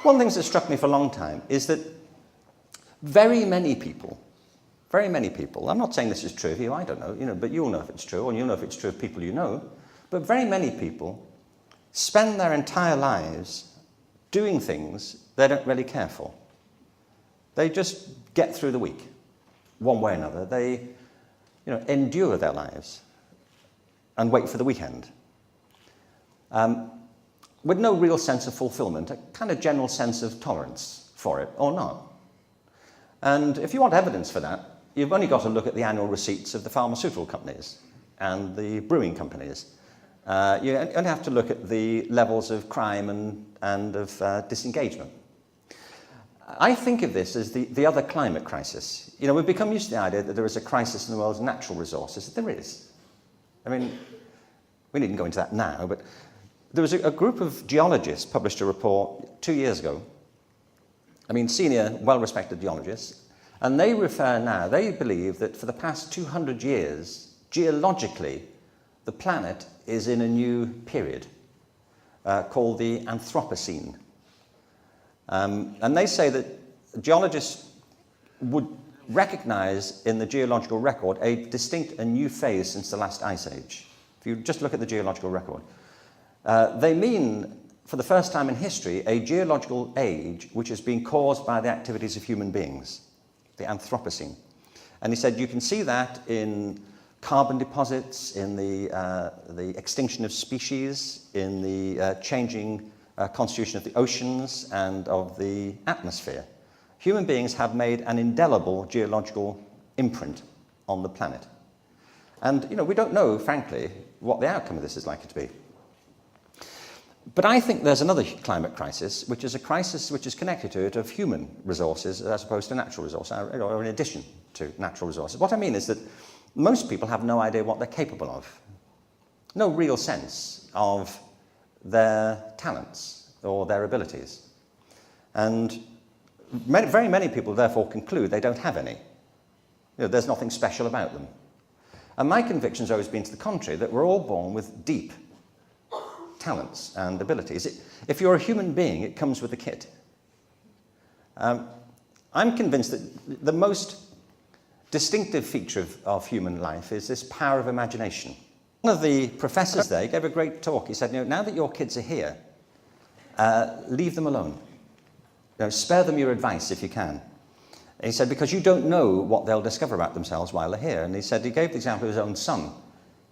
One of the things that struck me for a long time is that very many people, I'm not saying this is true of you, I don't know, but you'll know if it's true, and you'll know if it's true of people you know, but very many people spend their entire lives doing things they don't really care for. They just get through the week, one way or another. They, endure their lives and wait for the weekend. With no real sense of fulfillment, a kind of general sense of tolerance for it, or not. And if you want evidence for that, you've only got to look at the annual receipts of the pharmaceutical companies and the brewing companies. You only have to look at the levels of crime and of disengagement. I think of this as the other climate crisis. We've become used to the idea that there is a crisis in the world's natural resources. There is. I mean, we needn't go into that now, but there was a group of geologists published a report 2 years ago. Senior, well-respected geologists, and they believe that for the past 200 years, geologically, the planet is in a new period called the Anthropocene. And they say that geologists would recognize in the geological record a distinct and new phase since the last ice age. If you just look at the geological record. They mean, for the first time in history, a geological age which has been caused by the activities of human beings, the Anthropocene. And he said you can see that in carbon deposits, in the extinction of species, in the changing constitution of the oceans and of the atmosphere. Human beings have made an indelible geological imprint on the planet. And, we don't know, frankly, what the outcome of this is likely to be. But I think there's another climate crisis, which is a crisis which is connected to it of human resources as opposed to natural resources, or in addition to natural resources. What I mean is that most people have no idea what they're capable of, no real sense of their talents or their abilities. And very many people therefore conclude they don't have any. There's nothing special about them. And my conviction has always been to the contrary, that we're all born with deep talents and abilities. If you're a human being, it comes with a kit. I'm convinced that the most distinctive feature of human life is this power of imagination. One of the professors there gave a great talk. He said, now that your kids are here, leave them alone. Spare them your advice if you can. And he said, because you don't know what they'll discover about themselves while they're here. And he gave the example of his own son.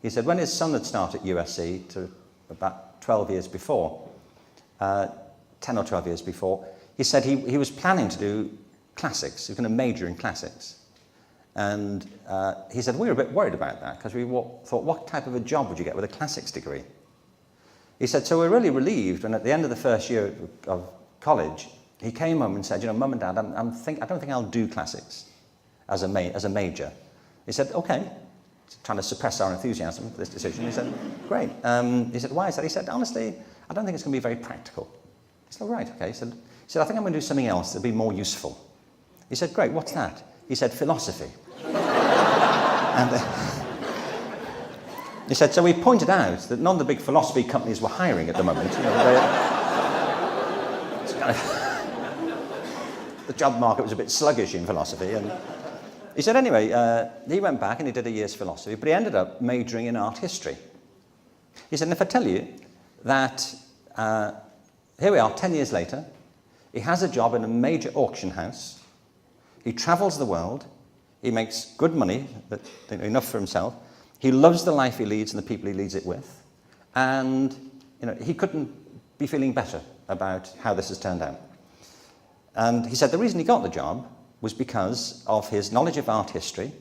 He said when his son had started at USC to about 12 years before, 10 or 12 years before, he said he was planning to do classics. He was going to major in classics. And he said, we were a bit worried about that because we thought, what type of a job would you get with a classics degree? He said, so we're really relieved when at the end of the first year of college, he came home and said, Mum and Dad, I don't think I'll do classics as a major. He said, okay. Trying to suppress our enthusiasm for this decision. He said, great. He said, why is that? He said, honestly, I don't think it's going to be very practical. He said, right, okay. He said, I think I'm going to do something else that'll be more useful. He said, great, what's that? He said, philosophy. And he said, so we pointed out that none of the big philosophy companies were hiring at the moment. The job market was a bit sluggish in philosophy. And he said, anyway, he went back and he did a year's philosophy, but he ended up majoring in art history. He said, and if I tell you that here we are 10 years later, he has a job in a major auction house, he travels the world, he makes good money, but enough for himself, he loves the life he leads and the people he leads it with, and he couldn't be feeling better about how this has turned out. And he said the reason he got the job was because of his knowledge of art history,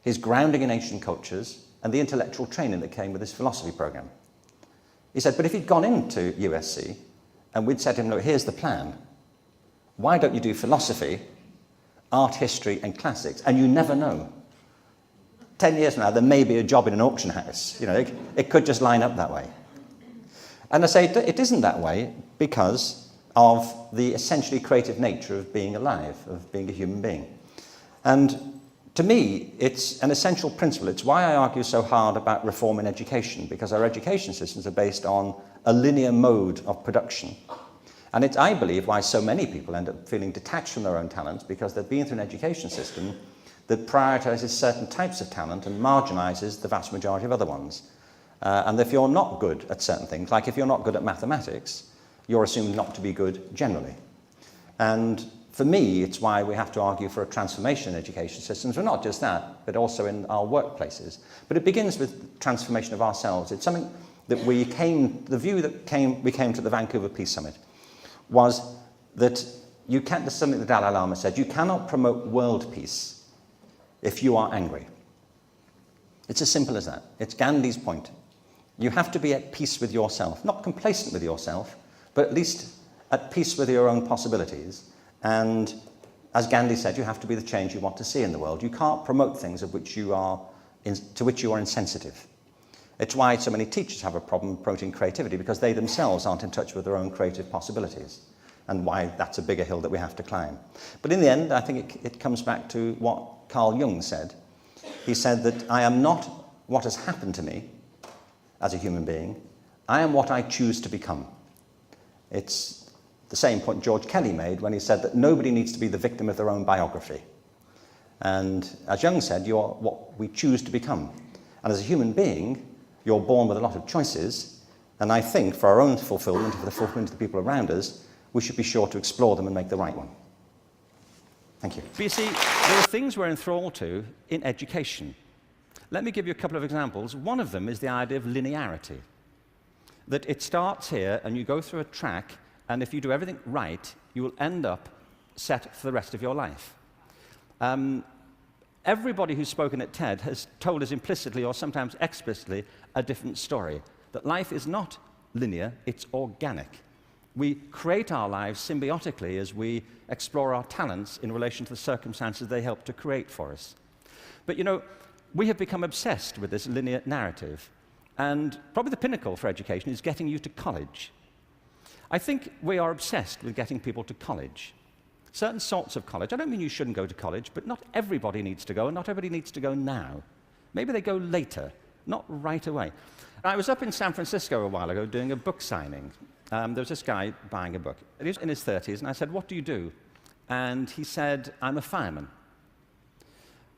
his grounding in ancient cultures, and the intellectual training that came with his philosophy program. He said, but if he'd gone into USC and we'd said to him, look, here's the plan. Why don't you do philosophy, art history, and classics? And you never know. 10 years from now, there may be a job in an auction house. It could just line up that way. And I say it isn't that way because of the essentially creative nature of being alive, of being a human being. And to me, it's an essential principle. It's why I argue so hard about reform in education, because our education systems are based on a linear mode of production. And it's, I believe, why so many people end up feeling detached from their own talents, because they've been through an education system that prioritizes certain types of talent and marginalizes the vast majority of other ones. And if you're not good at certain things, like if you're not good at mathematics, you're assumed not to be good generally. And for me, it's why we have to argue for a transformation in education systems, but not just that, but also in our workplaces. But it begins with transformation of ourselves. It's something that the view that we came to the Vancouver Peace Summit was that this is something the Dalai Lama said, you cannot promote world peace if you are angry. It's as simple as that. It's Gandhi's point. You have to be at peace with yourself, not complacent with yourself, but at least at peace with your own possibilities. And as Gandhi said, you have to be the change you want to see in the world. You can't promote things to which you are insensitive. It's why so many teachers have a problem promoting creativity, because they themselves aren't in touch with their own creative possibilities, and why that's a bigger hill that we have to climb. But in the end, I think it comes back to what Carl Jung said. He said that I am not what has happened to me as a human being, I am what I choose to become. It's the same point George Kelly made when he said that nobody needs to be the victim of their own biography. And as Jung said, you're what we choose to become. And as a human being, you're born with a lot of choices, and I think for our own fulfillment, for the fulfillment of the people around us, we should be sure to explore them and make the right one. Thank you. But you see, there are things we're enthralled to in education. Let me give you a couple of examples. One of them is the idea of linearity. That it starts here, and you go through a track, and if you do everything right, you will end up set for the rest of your life. Everybody who's spoken at TED has told us implicitly or sometimes explicitly a different story. That life is not linear, it's organic. We create our lives symbiotically as we explore our talents in relation to the circumstances they help to create for us. But you know, we have become obsessed with this linear narrative. And probably the pinnacle for education is getting you to college. I think we are obsessed with getting people to college. Certain sorts of college. I don't mean you shouldn't go to college, but not everybody needs to go, and not everybody needs to go now. Maybe they go later, not right away. I was up in San Francisco a while ago doing a book signing. There was this guy buying a book. He was in his 30s, and I said, "What do you do?" And he said, "I'm a fireman."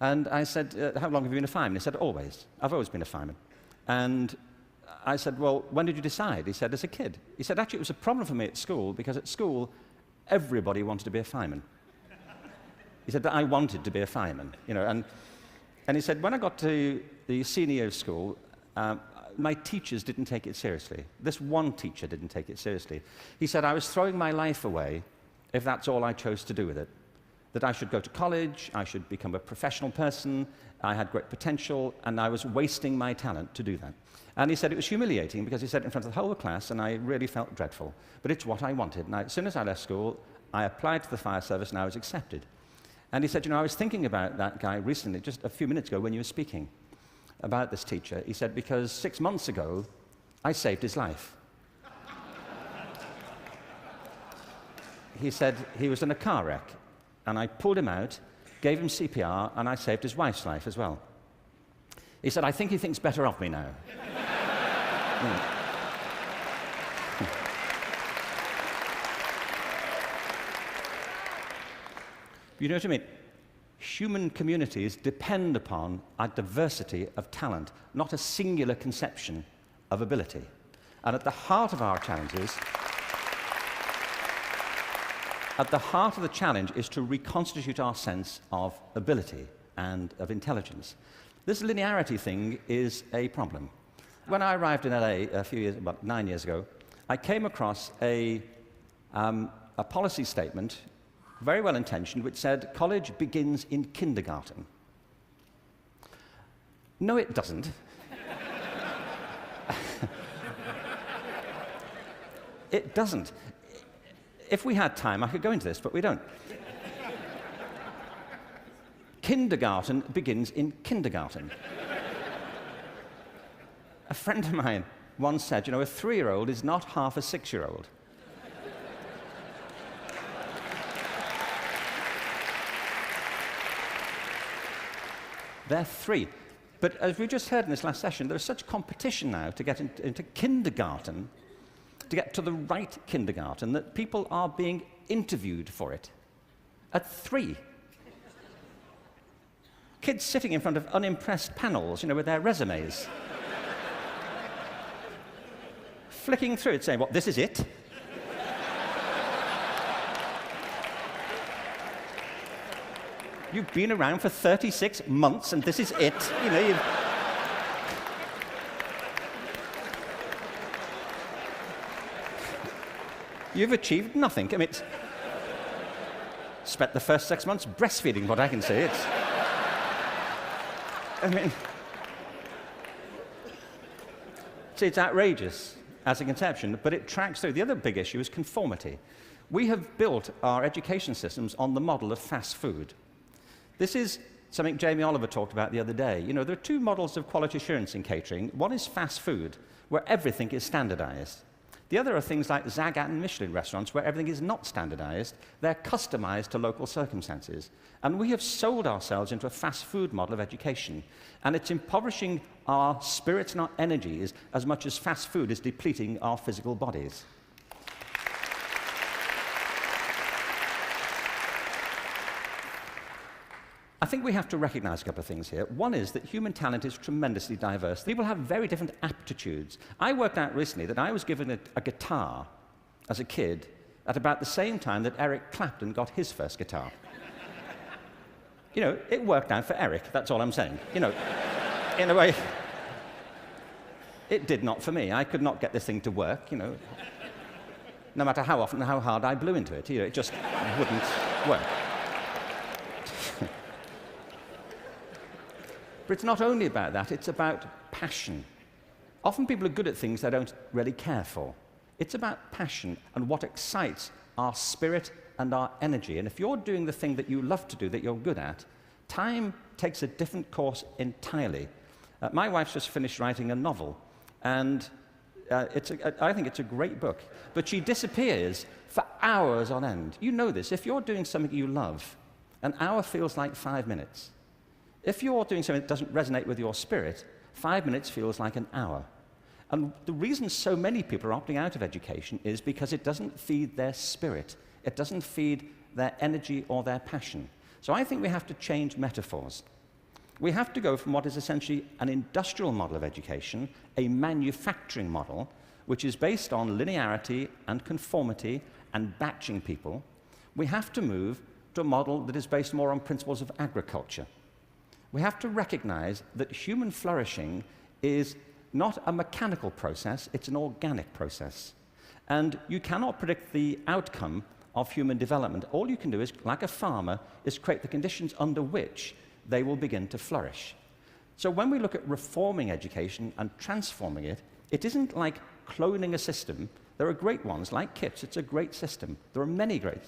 And I said, "How long have you been a fireman?" He said, "Always. I've always been a fireman." And I said, "Well, when did you decide?" He said, "As a kid." He said, "Actually, it was a problem for me at school, because at school, everybody wanted to be a fireman." He said, "But I wanted to be a fireman." You know, and he said, "When I got to the senior year of school, my teachers didn't take it seriously. This one teacher didn't take it seriously." He said, "I was throwing my life away if that's all I chose to do with it. That I should go to college, I should become a professional person, I had great potential, and I was wasting my talent to do that." And he said it was humiliating, because he said it in front of the whole class, and I really felt dreadful. But it's what I wanted. And as soon as I left school, I applied to the fire service, and I was accepted. And he said, "You know, I was thinking about that guy recently, just a few minutes ago when you were speaking about this teacher." He said, "Because 6 months ago, I saved his life." He said he was in a car wreck, and I pulled him out, gave him CPR, and I saved his wife's life as well. He said, "I think he thinks better of me now." You know what I mean? Human communities depend upon a diversity of talent, not a singular conception of ability. And at the heart of our challenges, at the heart of the challenge is to reconstitute our sense of ability and of intelligence. This linearity thing is a problem. When I arrived in LA about 9 years ago, I came across a policy statement, very well intentioned, which said college begins in kindergarten. No, it doesn't. It doesn't. If we had time, I could go into this, but we don't. Kindergarten begins in kindergarten. A friend of mine once said, "You know, a 3-year-old is not half a 6-year-old." They're 3. But as we just heard in this last session, there's such competition now to get into kindergarten. to get to the right kindergarten, that people are being interviewed for it. At 3. Kids sitting in front of unimpressed panels, with their resumes. Flicking through it, saying, "What, this is it?" You've been around for 36 months and this is it. You've achieved nothing. Spent the first 6 months breastfeeding, what I can say. It's outrageous as a conception, but it tracks through. The other big issue is conformity. We have built our education systems on the model of fast food. This is something Jamie Oliver talked about the other day. There are 2 models of quality assurance in catering. One is fast food, where everything is standardized. The other are things like Zagat and Michelin restaurants, where everything is not standardized. They're customized to local circumstances. And we have sold ourselves into a fast food model of education. And it's impoverishing our spirits and our energies as much as fast food is depleting our physical bodies. I think we have to recognize a couple of things here. One is that human talent is tremendously diverse. People have very different aptitudes. I worked out recently that I was given a guitar as a kid at about the same time that Eric Clapton got his first guitar. It worked out for Eric, that's all I'm saying. In a way, it did not for me. I could not get this thing to work, no matter how often and how hard I blew into it. It just wouldn't work. But it's not only about that, it's about passion. Often people are good at things they don't really care for. It's about passion and what excites our spirit and our energy. And if you're doing the thing that you love to do, that you're good at, time takes a different course entirely. My wife's just finished writing a novel, and I think it's a great book. But she disappears for hours on end. You know this. If you're doing something you love, an hour feels like 5 minutes. If you're doing something that doesn't resonate with your spirit, 5 minutes feels like an hour. And the reason so many people are opting out of education is because it doesn't feed their spirit. It doesn't feed their energy or their passion. So I think we have to change metaphors. We have to go from what is essentially an industrial model of education, a manufacturing model, which is based on linearity and conformity and batching people. We have to move to a model that is based more on principles of agriculture. We have to recognize that human flourishing is not a mechanical process, it's an organic process. And you cannot predict the outcome of human development. All you can do is, like a farmer, is create the conditions under which they will begin to flourish. So when we look at reforming education and transforming it, it isn't like cloning a system. There are great ones, like KIPS, it's a great system. There are many great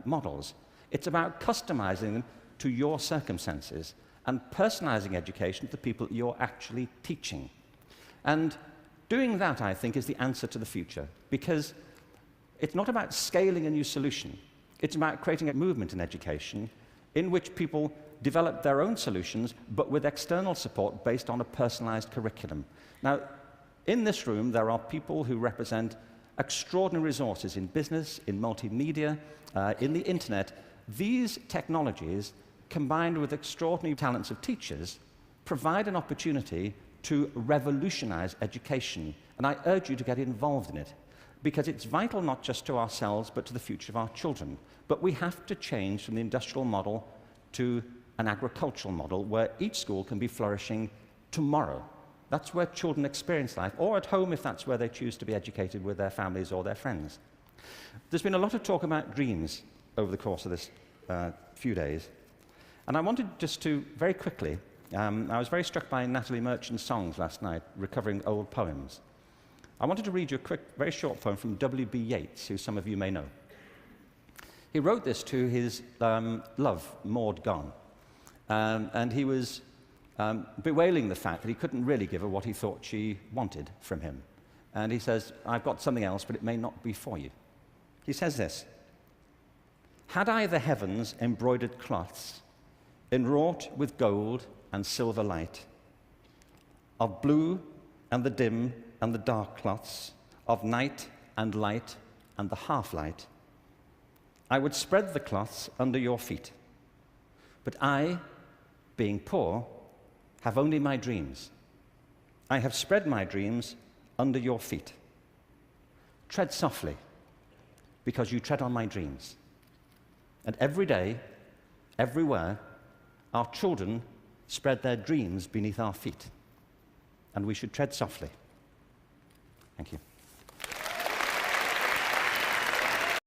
models. It's about customizing them to your circumstances and personalizing education to the people you're actually teaching. And doing that, I think, is the answer to the future, because it's not about scaling a new solution. It's about creating a movement in education in which people develop their own solutions, but with external support based on a personalized curriculum. Now, in this room, there are people who represent extraordinary resources in business, in multimedia, in the internet. These technologies, combined with extraordinary talents of teachers, provide an opportunity to revolutionize education. And I urge you to get involved in it, because it's vital not just to ourselves, but to the future of our children. But we have to change from the industrial model to an agricultural model where each school can be flourishing tomorrow. That's where children experience life, or at home if that's where they choose to be educated with their families or their friends. There's been a lot of talk about dreams over the course of this few days. And I wanted just to, very quickly, I was very struck by Natalie Merchant's songs last night, recovering old poems. I wanted to read you a quick, very short poem from W.B. Yeats, who some of you may know. He wrote this to his love, Maud Gonne, and he was bewailing the fact that he couldn't really give her what he thought she wanted from him. And he says, "I've got something else, but it may not be for you." He says this: "Had I the heavens embroidered cloths, enwrought with gold and silver light, of blue and the dim and the dark cloths, of night and light and the half-light. I would spread the cloths under your feet. But I, being poor, have only my dreams. I have spread my dreams under your feet. Tread softly, because you tread on my dreams. And every day, everywhere, our children spread their dreams beneath our feet. And we should tread softly. Thank you.